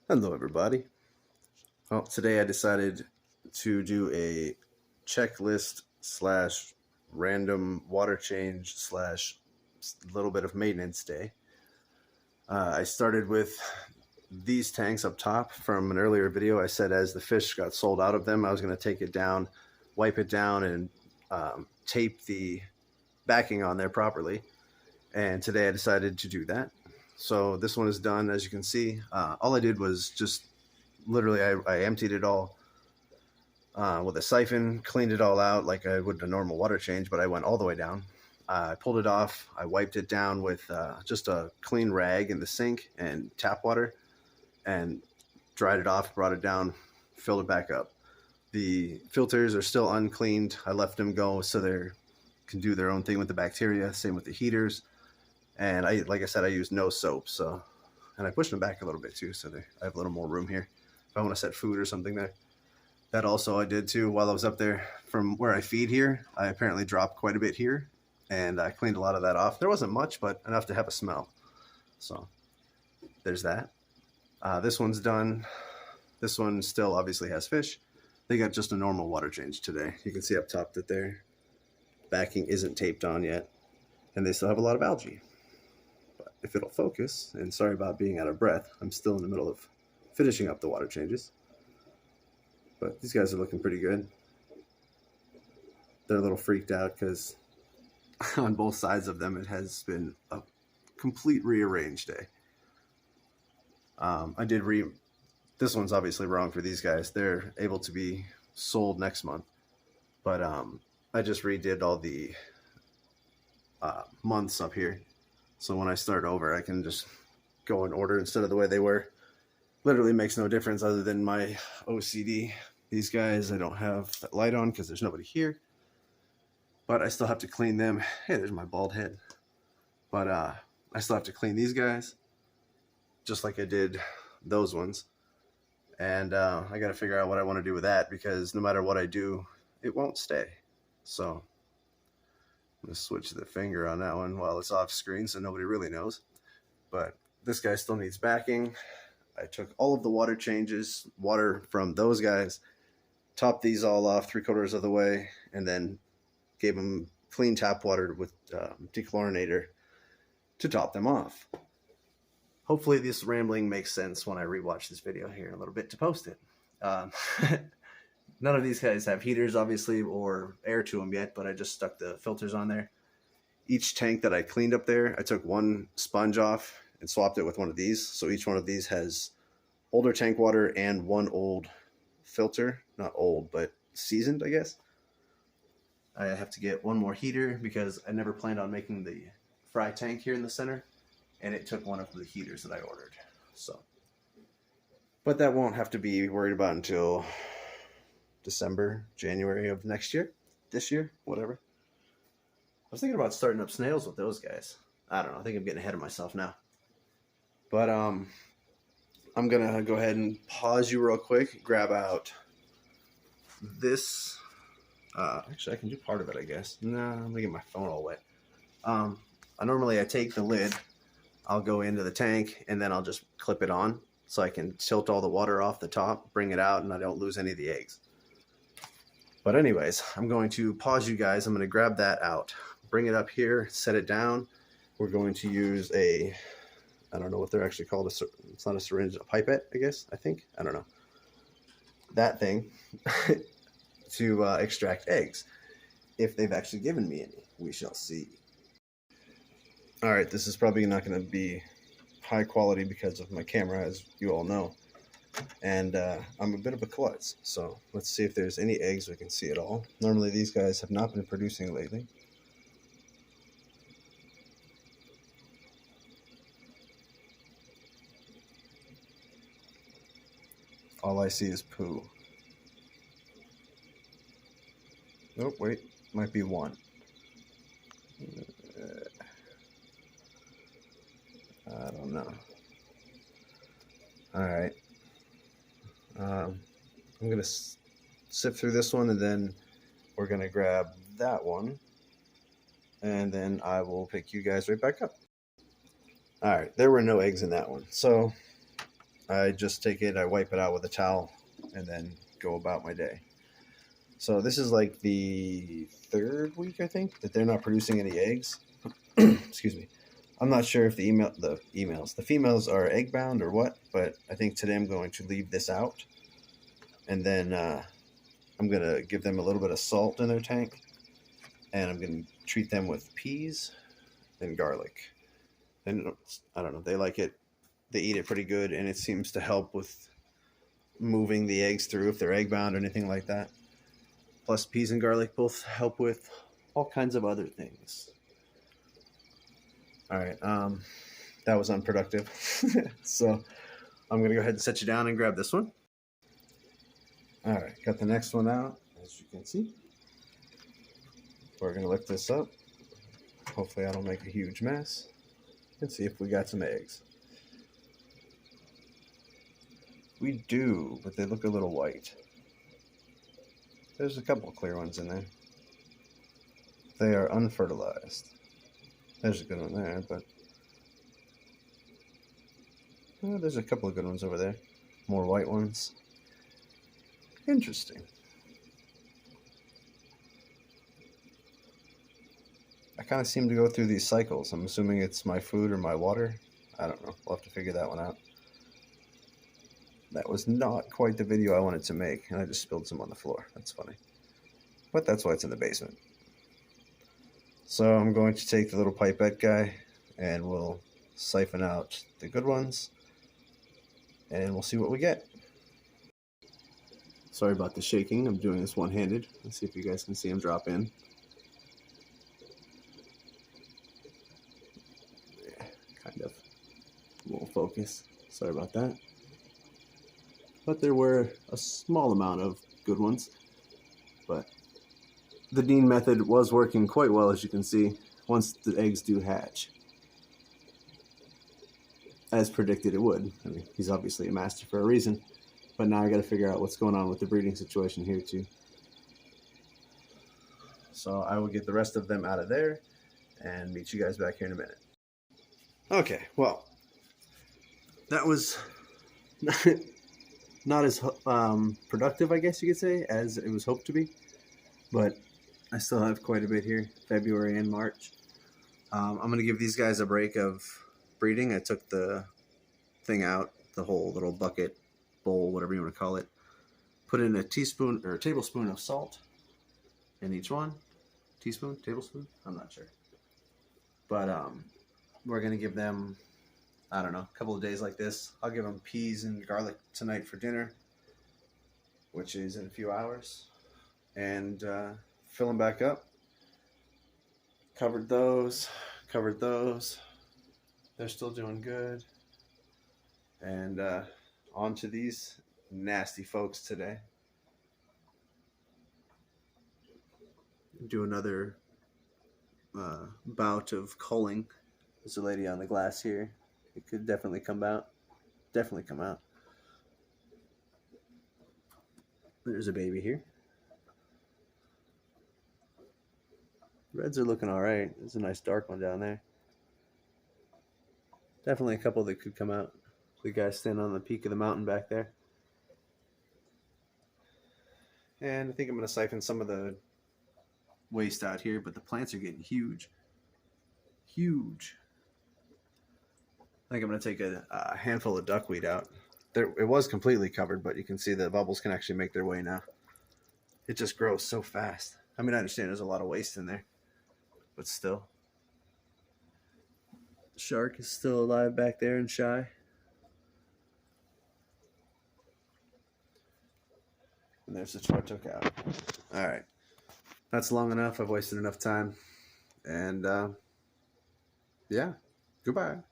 Hello, everybody. Well, today I decided to do a checklist slash random water change slash little bit of maintenance day. I started with these tanks up top from an earlier video. I said as the fish got sold out of them, I was going to take it down, wipe it down, and tape the backing on there properly. And today I decided to do that. So this one is done, as you can see. All I did was just literally I emptied it all with a siphon, cleaned it all out like I would a normal water change, but I went all the way down. I pulled it off. I wiped it down with just a clean rag in the sink and tap water, and dried it off, brought it down, filled it back up. The filters are still uncleaned. I left them go so they can do their own thing with the bacteria. Same with the heaters. And like I said, I use no soap. So, and I pushed them back a little bit too, so I have a little more room here if I want to set food or something there. That also I did too while I was up there. From where I feed here, I apparently dropped quite a bit here, and I cleaned a lot of that off. There wasn't much, but enough to have a smell. So there's that. This one's done. This one still obviously has fish. They got just a normal water change today. You can see up top that their backing isn't taped on yet, and they still have a lot of algae. But if it'll focus, and sorry about being out of breath, I'm still in the middle of finishing up the water changes. But these guys are looking pretty good. They're a little freaked out because on both sides of them it has been a complete rearranged day. This one's obviously wrong for these guys. They're able to be sold next month. But I just redid all the months up here. So when I start over, I can just go in order instead of the way they were. Literally makes no difference other than my OCD. These guys, I don't have that light on because there's nobody here. But I still have to clean them. Hey, there's my bald head. But I still have to clean these guys, just like I did those ones. And I got to figure out what I want to do with that, because no matter what I do, it won't stay. So I'm going to switch the finger on that one while it's off screen so nobody really knows. But this guy still needs backing. I took all of the water changes, water from those guys, topped these all off 3/4 of the way, and then gave them clean tap water with dechlorinator to top them off. Hopefully this rambling makes sense when I rewatch this video here in a little bit to post it. None of these guys have heaters, obviously, or air to them yet, but I just stuck the filters on there. Each tank that I cleaned up there, I took one sponge off and swapped it with one of these. So each one of these has older tank water and one old filter. Not old, but seasoned, I guess. I have to get one more heater because I never planned on making the fry tank here in the center, and it took one of the heaters that I ordered. So, but that won't have to be worried about until December, January of next year, this year, whatever. I was thinking about starting up snails with those guys. I don't know. I think I'm getting ahead of myself now. But I'm gonna go ahead and pause you real quick, grab out this. Actually, I can do part of it, I guess. No, I'm gonna get my phone all wet. Normally I take the lid, I'll go into the tank, and then I'll just clip it on so I can tilt all the water off the top, bring it out, and I don't lose any of the eggs. But anyways, I'm going to pause you guys. I'm going to grab that out, bring it up here, set it down. We're going to use I don't know what they're actually called. It's not a syringe, a pipette, I guess, I don't know. That thing to extract eggs. If they've actually given me any, we shall see. All right, this is probably not going to be high quality because of my camera, as you all know. And I'm a bit of a klutz, so let's see if there's any eggs we can see at all. Normally these guys have not been producing lately. All I see is poo. Oh, wait, might be one. I don't know. All right. I'm going to sift through this one, and then we're going to grab that one, and then I will pick you guys right back up. All right, there were no eggs in that one. So I just take it, I wipe it out with a towel, and then go about my day. So this is like the third week, I think, that they're not producing any eggs. Excuse me. I'm not sure if the females are egg bound or what, but I think today I'm going to leave this out, and then I'm gonna give them a little bit of salt in their tank, and I'm gonna treat them with peas and garlic. And I don't know, they like it. They eat it pretty good, and it seems to help with moving the eggs through if they're egg bound or anything like that. Plus, peas and garlic both help with all kinds of other things. All right, that was unproductive. So I'm gonna go ahead and set you down and grab this one. All right, got the next one out, as you can see. We're gonna lift this up. Hopefully I don't make a huge mess. And see if we got some eggs. We do, but they look a little white. There's a couple of clear ones in there. They are unfertilized. There's a good one there, but there's a couple of good ones over there. More white ones. Interesting. I kind of seem to go through these cycles. I'm assuming it's my food or my water. I don't know. We'll have to figure that one out. That was not quite the video I wanted to make, and I just spilled some on the floor. That's funny. But that's why it's in the basement. So I'm going to take the little pipette guy, and we'll siphon out the good ones, and we'll see what we get. Sorry about the shaking. I'm doing this one-handed. Let's see if you guys can see him drop in. Yeah, kind of. Won't focus. Sorry about that. But there were a small amount of good ones. But the Dean method was working quite well, as you can see, once the eggs do hatch. As predicted it would. I mean, he's obviously a master for a reason. But now I got to figure out what's going on with the breeding situation here too. So I will get the rest of them out of there and meet you guys back here in a minute. Okay, well, that was not as productive, I guess you could say, as it was hoped to be. But I still have quite a bit here, February and March. I'm going to give these guys a break of breeding. I took the thing out, the whole little bucket, bowl, whatever you want to call it. Put in a teaspoon or a tablespoon of salt in each one. Teaspoon, tablespoon, I'm not sure. But we're going to give them, I don't know, a couple of days like this. I'll give them peas and garlic tonight for dinner, which is in a few hours. And fill them back up. Covered those. They're still doing good. And on to these nasty folks today. Do another bout of culling. There's a lady on the glass here. It could definitely come out. There's a baby here. Reds are looking all right. There's a nice dark one down there. Definitely a couple that could come out. The guy standing on the peak of the mountain back there. And I think I'm going to siphon some of the waste out here, but the plants are getting huge. Huge. I think I'm going to take a handful of duckweed out. It was completely covered, but you can see the bubbles can actually make their way now. It just grows so fast. I mean, I understand there's a lot of waste in there, but still. Shark is still alive back there and shy. And there's the chore took out. All right. That's long enough. I've wasted enough time. And yeah, goodbye.